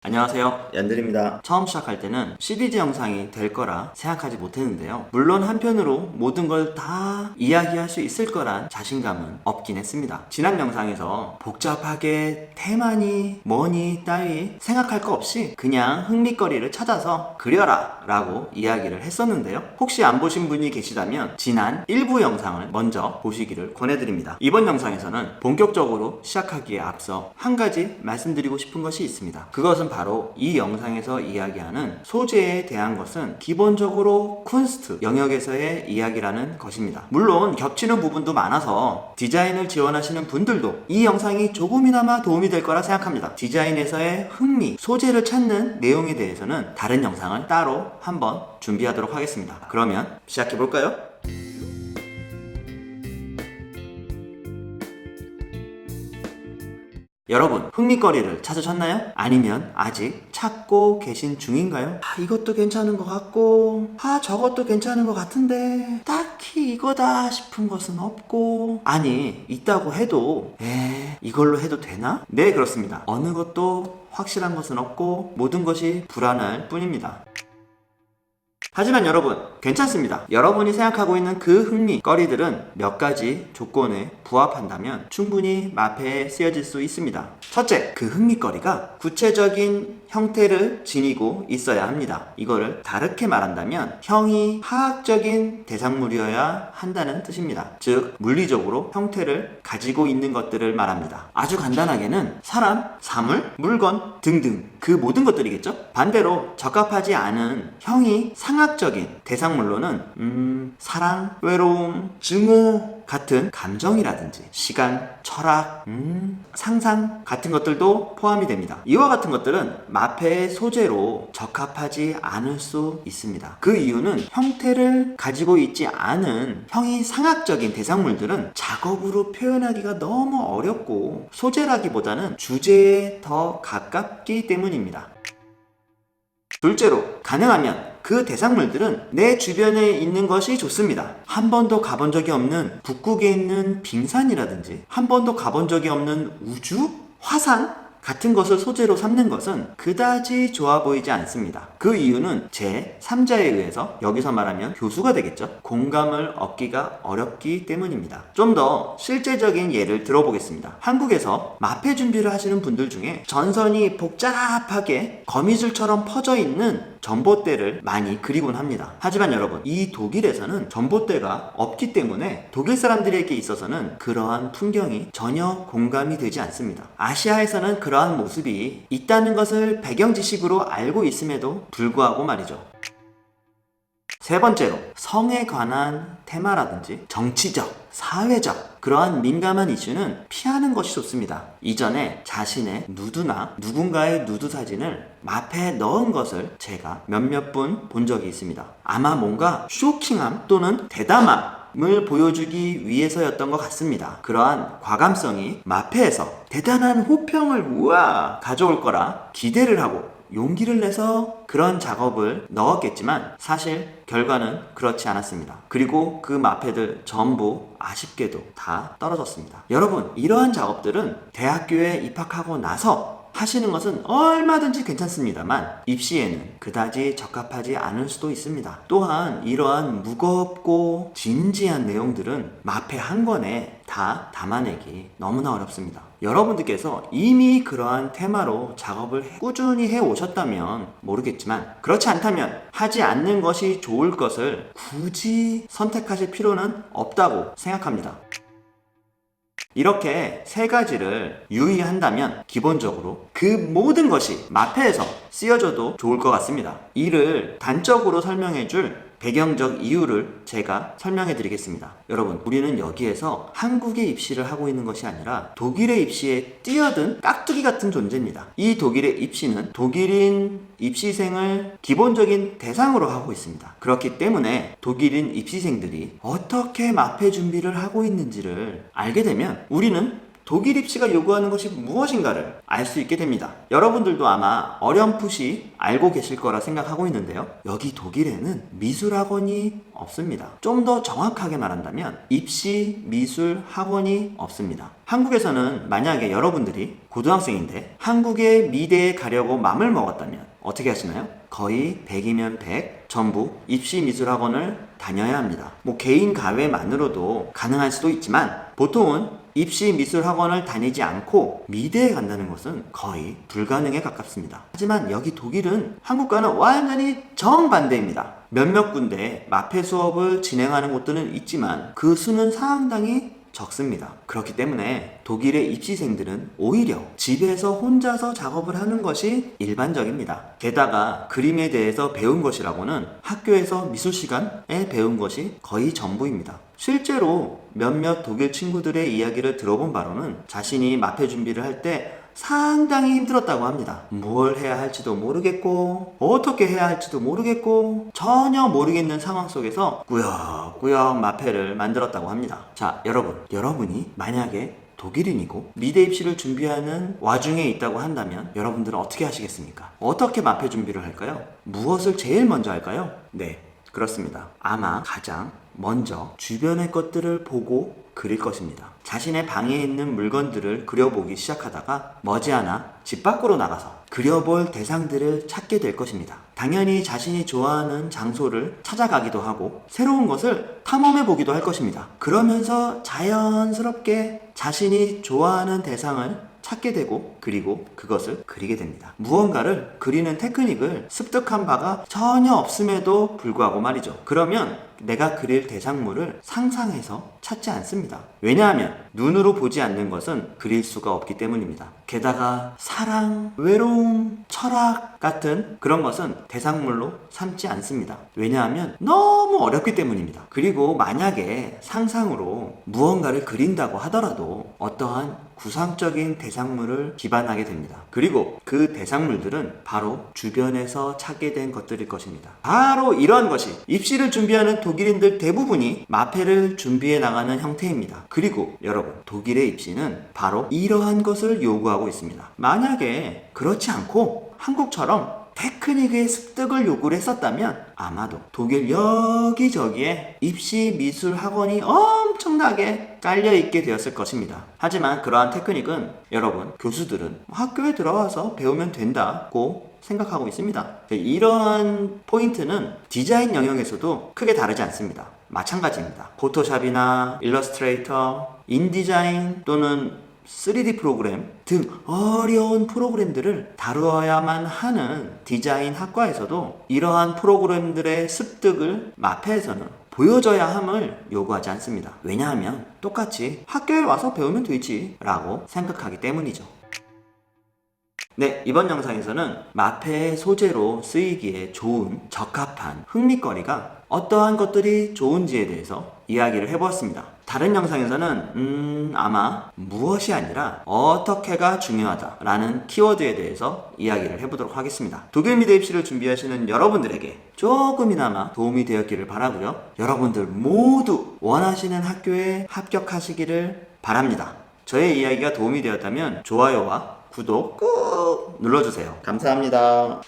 안녕하세요, 얀들입니다. 처음 시작할 때는 시리즈 영상이 될 거라 생각하지 못했는데요. 물론 한편으로 모든 걸 다 이야기할 수 있을 거란 자신감은 없긴 했습니다. 지난 영상에서 복잡하게 테마니 뭐니 따위 생각할 거 없이 그냥 흥미거리를 찾아서 그려라 라고 이야기를 했었는데요. 혹시 안 보신 분이 계시다면 지난 일부 영상을 먼저 보시기를 권해드립니다. 이번 영상에서는 본격적으로 시작하기에 앞서 한 가지 말씀드리고 싶은 것이 있습니다. 그것은 바로 이 영상에서 이야기하는 소재에 대한 것은 기본적으로 쿤스트 영역에서의 이야기라는 것입니다. 물론 겹치는 부분도 많아서 디자인을 지원하시는 분들도 이 영상이 조금이나마 도움이 될 거라 생각합니다. 디자인에서의 흥미, 소재를 찾는 내용에 대해서는 다른 영상을 따로 한번 준비하도록 하겠습니다. 그러면 시작해볼까요? 여러분, 흥미거리를 찾으셨나요? 아니면 아직 찾고 계신 중인가요? 이것도 괜찮은 것 같고 저것도 괜찮은 것 같은데 딱히 이거다 싶은 것은 없고, 아니 있다고 해도 이걸로 해도 되나? 네, 그렇습니다. 어느 것도 확실한 것은 없고 모든 것이 불안할 뿐입니다. 하지만 여러분, 괜찮습니다. 여러분이 생각하고 있는 그 흥미거리들은 몇 가지 조건에 부합한다면 충분히 마패에 쓰여질 수 있습니다. 첫째, 그 흥미거리가 구체적인 형태를 지니고 있어야 합니다. 이거를 다르게 말한다면 형이 화학적인 대상물이어야 한다는 뜻입니다. 즉, 물리적으로 형태를 가지고 있는 것들을 말합니다. 아주 간단하게는 사람, 사물, 물건 등등 그 모든 것들이겠죠? 반대로 적합하지 않은 형이 상학적인 대상물로는 사랑, 외로움, 증오 같은 감정이라든지 시간, 철학, 상상 같은 것들도 포함이 됩니다. 이와 같은 것들은 마패의 소재로 적합하지 않을 수 있습니다. 그 이유는 형태를 가지고 있지 않은 형이 상학적인 대상물들은 작업으로 표현하기가 너무 어렵고 소재라기보다는 주제에 더 가깝기 때문입니다. 둘째로, 가능하면 그 대상물들은 내 주변에 있는 것이 좋습니다. 한 번도 가본 적이 없는 북극에 있는 빙산이라든지 한 번도 가본 적이 없는 우주? 화산? 같은 것을 소재로 삼는 것은 그다지 좋아 보이지 않습니다. 그 이유는 제 3자에 의해서, 여기서 말하면 교수가 되겠죠, 공감을 얻기가 어렵기 때문입니다. 좀 더 실제적인 예를 들어보겠습니다. 한국에서 마패 준비를 하시는 분들 중에 전선이 복잡하게 거미줄처럼 퍼져 있는 전봇대를 많이 그리곤 합니다. 하지만 여러분, 이 독일에서는 전봇대가 없기 때문에 독일 사람들에게 있어서는 그러한 풍경이 전혀 공감이 되지 않습니다. 아시아에서는 그러한 모습이 있다는 것을 배경 지식으로 알고 있음에도 불구하고 말이죠. 세 번째로, 성에 관한 테마라든지 정치적, 사회적 그러한 민감한 이슈는 피하는 것이 좋습니다. 이전에 자신의 누드나 누군가의 누드 사진을 마패에 넣은 것을 제가 몇몇 분 본 적이 있습니다. 아마 뭔가 쇼킹함 또는 대담함을 보여주기 위해서였던 것 같습니다. 그러한 과감성이 마패에서 대단한 호평을 가져올 거라 기대를 하고 용기를 내서 그런 작업을 넣었겠지만 사실 결과는 그렇지 않았습니다. 그리고 그 마패들 전부 아쉽게도 다 떨어졌습니다. 여러분, 이러한 작업들은 대학교에 입학하고 나서 하시는 것은 얼마든지 괜찮습니다만 입시에는 그다지 적합하지 않을 수도 있습니다. 또한 이러한 무겁고 진지한 내용들은 마패 한 권에 다 담아내기 너무나 어렵습니다. 여러분들께서 이미 그러한 테마로 작업을 꾸준히 해오셨다면 모르겠지만, 그렇지 않다면 하지 않는 것이 좋을 것을 굳이 선택하실 필요는 없다고 생각합니다. 이렇게 세 가지를 유의한다면 기본적으로 그 모든 것이 마패에서 쓰여져도 좋을 것 같습니다. 이를 단적으로 설명해줄 배경적 이유를 제가 설명해 드리겠습니다. 여러분, 우리는 여기에서 한국의 입시를 하고 있는 것이 아니라 독일의 입시에 뛰어든 깍두기 같은 존재입니다. 이 독일의 입시는 독일인 입시생을 기본적인 대상으로 하고 있습니다. 그렇기 때문에 독일인 입시생들이 어떻게 마패 준비를 하고 있는지를 알게 되면 우리는 독일 입시가 요구하는 것이 무엇인가를 알 수 있게 됩니다. 여러분들도 아마 어렴풋이 알고 계실 거라 생각하고 있는데요. 여기 독일에는 미술학원이 없습니다. 좀 더 정확하게 말한다면 입시 미술 학원이 없습니다. 한국에서는 만약에 여러분들이 고등학생인데 한국의 미대에 가려고 맘을 먹었다면 어떻게 하시나요? 거의 100이면 100 전부 입시 미술학원을 다녀야 합니다. 개인 가외만으로도 가능할 수도 있지만 보통은 입시 미술학원을 다니지 않고 미대에 간다는 것은 거의 불가능에 가깝습니다. 하지만 여기 독일은 한국과는 완전히 정반대입니다. 몇몇 군데 마페 수업을 진행하는 곳들은 있지만 그 수는 상당히 적습니다. 그렇기 때문에 독일의 입시생들은 오히려 집에서 혼자서 작업을 하는 것이 일반적입니다. 게다가 그림에 대해서 배운 것이라고는 학교에서 미술 시간에 배운 것이 거의 전부입니다. 실제로 몇몇 독일 친구들의 이야기를 들어본 바로는 자신이 마페 준비를 할 때 상당히 힘들었다고 합니다. 뭘 해야 할지도 모르겠고 어떻게 해야 할지도 모르겠고 전혀 모르겠는 상황 속에서 꾸역꾸역 마페를 만들었다고 합니다. 자, 여러분이 만약에 독일인이고 미대 입시를 준비하는 와중에 있다고 한다면 여러분들은 어떻게 하시겠습니까? 어떻게 마페 준비를 할까요? 무엇을 제일 먼저 할까요? 네, 그렇습니다. 아마 가장 먼저 주변의 것들을 보고 그릴 것입니다. 자신의 방에 있는 물건들을 그려보기 시작하다가 머지않아 집 밖으로 나가서 그려볼 대상들을 찾게 될 것입니다. 당연히 자신이 좋아하는 장소를 찾아가기도 하고 새로운 것을 탐험해 보기도 할 것입니다. 그러면서 자연스럽게 자신이 좋아하는 대상을 찾게 되고 그리고 그것을 그리게 됩니다. 무언가를 그리는 테크닉을 습득한 바가 전혀 없음에도 불구하고 말이죠. 그러면 내가 그릴 대상물을 상상해서 찾지 않습니다. 왜냐하면 눈으로 보지 않는 것은 그릴 수가 없기 때문입니다. 게다가 사랑, 외로움, 철학 같은 그런 것은 대상물로 삼지 않습니다. 왜냐하면 너무 어렵기 때문입니다. 그리고 만약에 상상으로 무언가를 그린다고 하더라도 어떠한 구상적인 대상물을 기반하게 됩니다. 그리고 그 대상물들은 바로 주변에서 찾게 된 것들일 것입니다. 바로 이러한 것이 입시를 준비하는 독일인들 대부분이 마페를 준비해 나가는 형태입니다. 그리고 여러분, 독일의 입시는 바로 이러한 것을 요구하고 있습니다. 만약에 그렇지 않고 한국처럼 테크닉의 습득을 요구를 했었다면 아마도 독일 여기저기에 입시 미술 학원이 엄청나게 깔려있게 되었을 것입니다. 하지만 그러한 테크닉은 여러분, 교수들은 학교에 들어와서 배우면 된다고 생각하고 있습니다. 이런 포인트는 디자인 영역에서도 크게 다르지 않습니다. 마찬가지입니다. 포토샵이나 일러스트레이터, 인디자인 또는 3D 프로그램 등 어려운 프로그램들을 다루어야만 하는 디자인 학과에서도 이러한 프로그램들의 습득을 마페에서는 보여줘야 함을 요구하지 않습니다. 왜냐하면 똑같이 학교에 와서 배우면 되지 라고 생각하기 때문이죠. 네, 이번 영상에서는 마페의 소재로 쓰이기에 좋은, 적합한 흥미거리가 어떠한 것들이 좋은지에 대해서 이야기를 해보았습니다. 다른 영상에서는 아마 무엇이 아니라 어떻게가 중요하다라는 키워드에 대해서 이야기를 해보도록 하겠습니다. 독일 미대 입시를 준비하시는 여러분들에게 조금이나마 도움이 되었기를 바라고요. 여러분들 모두 원하시는 학교에 합격하시기를 바랍니다. 저의 이야기가 도움이 되었다면 좋아요와 구독 꾹 눌러주세요. 감사합니다.